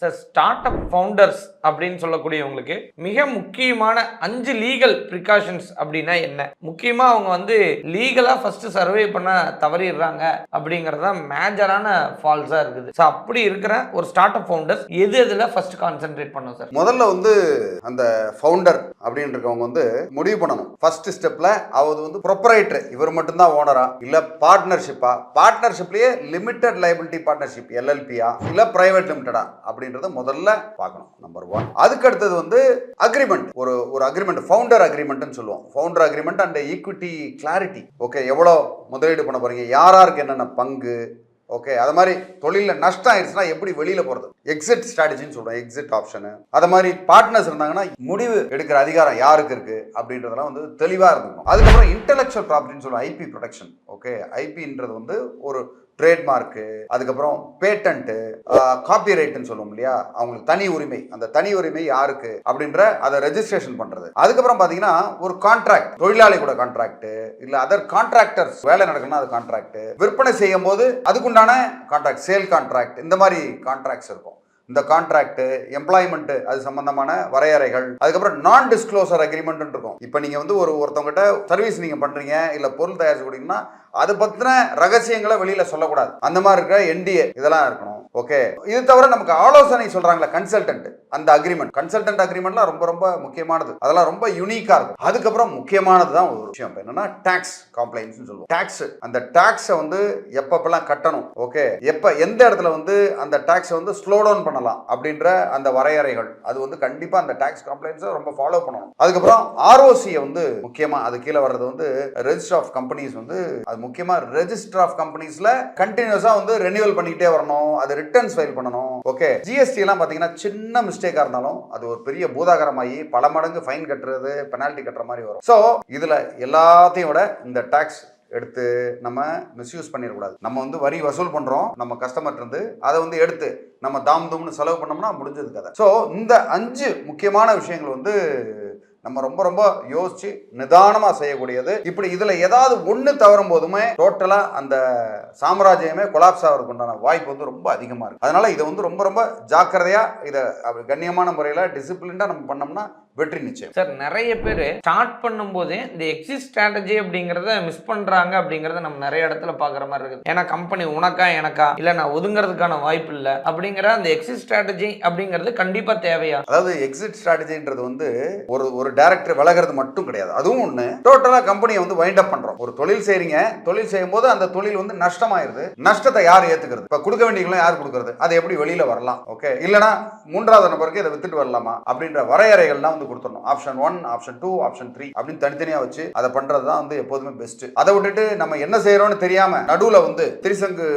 Sir start up founders அப்படின்னு சொல்லக்கூடியவங்களுக்கு மிக முக்கியமான 5 லீகல் ப்ரிகாஷன்ஸ் அப்படின்னா என்ன? முக்கியமா அவங்க வந்து லீகலா ஃபர்ஸ்ட் சர்வே பண்ண தவறிடுறாங்க அப்படிங்கறது தான் மேஜரான ஃபால்ஸா இருக்குது. ஸோ அப்படி இருக்கிற ஒரு ஸ்டார்ட் அப் ஃபவுண்டர்ஸ் எதுல ஃபர்ஸ்ட் கான்சென்ட்ரேட் பண்ணணும் சார்? முதல்ல வந்து அந்த ஃபவுண்டர் அப்படின்னு இருக்கவங்க வந்து முடிவு பண்ணணும். ஃபர்ஸ்ட் ஸ்டெப்ல அவர் வந்து ப்ரொப்ரைட்டர், இவர் மட்டும்தான் ஓனரா இல்ல பார்ட்னர்ஷிப்பா, பார்ட்னர்ஷிப்லயே லிமிடெட் லைபிலிட்டி பார்ட்னர்ஷிப் எல்எல்பியா இல்ல பிரைவேட் லிமிடெடா அப்படின்றத முதல்ல பார்க்கணும். நம்பர் 1. அதுக்கு அடுத்தது வந்து அக்ரிமெண்ட், ஒரு அக்ரிமெண்ட், ஃபவுண்டர் அக்ரிமெண்ட்னு சொல்லுவோம். Founder agreement and equity clarity. Okay, எவ்வளோ முதலீடு பண்ண போறீங்க, யாருக்கு என்னென்ன பங்கு, ஓகே, அது மாதிரி தொழிலில் நஷ்டம் ஆயிடுச்சுன்னா எப்படி வெளியில போறது, எக்ஸிட் ஸ்ட்ராட்டஜின்னு சொல்றோம், எக்ஸிட் ஆப்ஷனு. அது மாதிரி பார்ட்னர்ஸ் இருந்தாங்கன்னா முடிவு எடுக்கிற அதிகாரம் யாருக்கு இருக்கு அப்படின்றதெல்லாம் வந்து தெளிவா இருக்கணும். அதுக்கப்புறம் இன்டெலெக்சுவல் ப்ராப்பர்ட்டின்னு சொல்லுவோம், ஐபி ப்ரொடெக்ஷன். ஓகே, ஐபின்றது வந்து ஒரு ட்ரேட்மார்க்கு, அதுக்கப்புறம் பேட்டன்ட்டு, காப்பிரைட்னு சொல்லுவோம் இல்லையா, அவங்களுக்கு தனி உரிமை, அந்த தனி உரிமை யாருக்கு அப்படின்ற அதை ரெஜிஸ்ட்ரேஷன் பண்றது. அதுக்கப்புறம் பாத்தீங்கன்னா ஒரு கான்ட்ராக்ட், தொழிலாளி கூட கான்ட்ராக்ட் இல்ல அதர் கான்ட்ராக்டர்ஸ் வேலை நடக்கணும், அது கான்ட்ராக்ட். விற்பனை செய்யும் போது அதுக்குண்டான கான்ட்ராக்ட், சேல் கான்ட்ராக்ட், இந்த மாதிரி கான்ட்ராக்ட்ஸ் இருக்கும். இந்த கான்ட்ராக்ட், எம்ப்ளாய்மெண்ட், அது சம்பந்தமான வரையறைகள். அதுக்கப்புறம் நான் டிஸ்க்ளோசர் அக்ரிமெண்ட் இருக்கும். இப்போ நீங்க வந்து ஒருத்தவங்கிட்ட சர்வீஸ் நீங்க பண்றீங்க இல்ல பொருள் தயாரிச்சு கொடுத்தீங்கன்னா அதை பத்தின ரகசியங்களை வெளியில சொல்லக்கூடாது. அந்த மாதிரி இருக்கிற என்டிஏ இதெல்லாம் இருக்கணும். ஓகே, இது தவிர நமக்கு ஆலோசனை சொல்றாங்களா கன்சல்டன்ட், அந்த அக்ரிமெண்ட், கன்சல்டன்ட் அக்ரிமெண்ட்லாம் ரொம்ப ரொம்ப முக்கியமானது. அதெல்லாம் ரொம்ப யூனிக்கா இருக்கும். அதுக்கப்புறம் முக்கியமானது தான் ஒரு விஷயம் என்னன்னா டாக்ஸ் காம்ப்ளைன்ஸ் சொல்லுவோம். டாக்ஸ், அந்த டாக்ஸை வந்து எப்பப்பெல்லாம் கட்டணும், ஓகே, எப்ப எந்த இடத்துல வந்து அந்த டாக்ஸை வந்து ஸ்லோ டவுன் பண்ணலாம் அப்படின்ற அந்த வரையறைகள், அது வந்து கண்டிப்பா அந்த டாக்ஸ் காம்ப்ளைன்ஸை ரொம்ப ஃபாலோ பண்ணணும். அதுக்கப்புறம் ஆர்ஓசியை வந்து முக்கியமா, அது கீழே வர்றது வந்து ரெஜிஸ்டர் ஆஃப் கம்பெனிஸ், வந்து அது முக்கியமா ரெஜிஸ்டர் ஆஃப் கம்பெனிஸ்ல கண்டினியூஸா வந்து ரெனியூவல் பண்ணிக்கிட்டே வரணும், அது ரிட்டர்ன்ஸ் ஃபைல் பண்ணணும். ஓகே, ஜிஎஸ்டி எல்லாம் பாத்தீங்கன்னா சின்ன மிஸ்டேக்கா இருந்தாலும் அது ஒரு பெரிய பூதாகரமாகி பல மடங்கு ஃபைன் கட்டுறது, பெனால்டி கட்டுற மாதிரி வரும். ஸோ இதுல எல்லாத்தையும் விட இந்த டாக்ஸ் எடுத்து நம்ம மிஸ்யூஸ் பண்ணிடக்கூடாது. நம்ம வந்து வரி வசூல் பண்றோம் நம்ம கஸ்டமர் இருந்து, அதை வந்து எடுத்து நம்ம தாம் தும்னு செலவு பண்ணோம்னா முடிஞ்சது கதை. ஸோ இந்த 5 முக்கியமான விஷயங்கள் வந்து நம்ம ரொம்ப ரொம்ப யோசிச்சு நிதானமா செய்யக்கூடியது. இப்படி இதுல ஏதாவது ஒண்ணு தவறும் போதுமே டோட்டலா அந்த சாம்ராஜ்யமே கொலாப்ஸ் ஆகிறதுக்கு உண்டான வாய்ப்பு வந்து ரொம்ப அதிகமா இருக்கு. அதனால இதை வந்து ரொம்ப ரொம்ப ஜாக்கிரதையா, இதை கண்ணியமான முறையில டிசிப்ளின்டா நம்ம பண்ணோம்னா வெற்றி நிச்சயம். சார், நிறைய பேர் ஸ்டார்ட் பண்ணும்போது இந்த எக்ஸிட் ஸ்ட்ராட்டஜி அப்படிங்கிறத மிஸ் பண்றாங்க அப்படிங்கறத நம்ம நிறைய இடத்துல பாக்குற மாதிரி இருக்குது. ஏன்னா கம்பெனி உனக்கா எனக்கா இல்ல நான் ஒதுங்கிறதுக்கான வாய்ப்பு இல்லை அப்படிங்கிற அந்த எக்ஸிட் ஸ்ட்ராட்டஜி அப்படிங்கிறது கண்டிப்பா தேவையா? அதாவது எக்ஸிட் ஸ்ட்ராட்டஜின்றது வந்து ஒரு டைரக்டர் விலகிறது மட்டும் கிடையாது. அதுவும் ஒண்ணு, டோட்டலா கம்பெனியை வந்து வைண்ட் அப் பண்றோம். ஒரு தொழில் செய்றீங்க, தொழில் செய்யும் போது அந்த தொழில் வந்து நஷ்டமாயிருது, நஷ்டத்தை யார் ஏத்துக்கிறது? இப்ப கொடுக்க வேண்டியவங்களும் யார் கொடுக்கறது? அதை எப்படி வெளியில வரலாம்? ஓகே, இல்லனா மூன்றாவது நபருக்கு இதை வித்துட்டு வரலாமா அப்படின்ற வரையறைகள்லாம் கொடுத்துடணும். ஆப்ஷன் 1, ஆப்ஷன் 2, ஆப்ஷன் 3 அப்படின்னு தனித்தனியா வச்சு அதை பண்றது தான் வந்து எப்போதுமே பெஸ்ட். அதை விட்டுட்டு நம்ம என்ன செய்யறோம்னு தெரியாம நடுவுல வந்து திரிசங்கு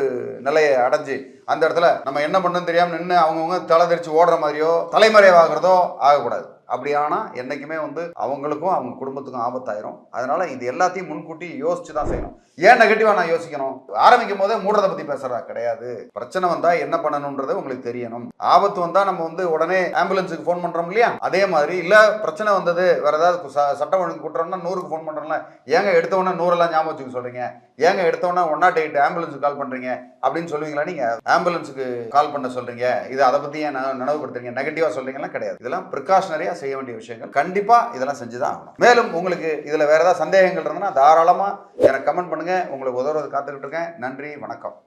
நிலையை அடைஞ்சு அந்த இடத்துல நம்ம என்ன பண்ணணும்னு தெரியாம நின்று அவங்கவுங்க தலை தெரிச்சு ஓடுற மாதிரியோ தலைமறைவாகிறதோ ஆகக்கூடாது. அப்படியானா என்னைக்குமே வந்து அவங்களுக்கும் அவங்க குடும்பத்துக்கும் ஆபத்தாயிரும். அதனால இது எல்லாத்தையும் முன்கூட்டி யோசிச்சு தான் செய்யணும். ஏன் நெகட்டிவா நான் யோசிக்கணும்? ஆரம்பிக்கும் போதே மூடுறதை பத்தி பேசுறா கிடையாது. பிரச்சனை வந்தா என்ன பண்ணணும்ன்றது உங்களுக்கு தெரியணும். ஆபத்து வந்தா நம்ம வந்து உடனே ஆம்புலன்ஸுக்கு ஃபோன் பண்றோம் இல்லையா, அதே மாதிரி இல்ல பிரச்சனை வந்தது வேற ஏதாவது சட்டம் ஒழுங்கு கூட்டுறோம்னா 100க்கு ஃபோன் பண்றோம்ல, ஏங்க எடுத்தவொடனே 100 எல்லாம் ஞாபகம் வச்சுக்க சொல்றீங்க, ஏங்க எடுத்தவொடனே 108 ஆம்புலன்ஸுக்கு கால் பண்றீங்க அப்படின்னு சொல்லுவீங்களா? நீங்க ஆம்புலன்ஸுக்கு கால் பண்ண சொல்றீங்க, இது அதை பத்தி ஏன் நினைவுபடுத்துறீங்க, நெகட்டிவா சொல்றீங்களா? கிடையாது. இதெல்லாம் ப்ரிகாஷனரியா செய்ய வேண்டிய விஷயங்கள். கண்டிப்பா இதெல்லாம் செஞ்சுதான் ஆகணும். மேலும் உங்களுக்கு இதுல வேற ஏதாவது சந்தேகங்கள் இருந்தா தாராளமா எனக்கு கமெண்ட் பண்ணுங்க. உங்களுக்கு உதவுறது காத்துக்கிட்டு இருக்கேன். நன்றி, வணக்கம்.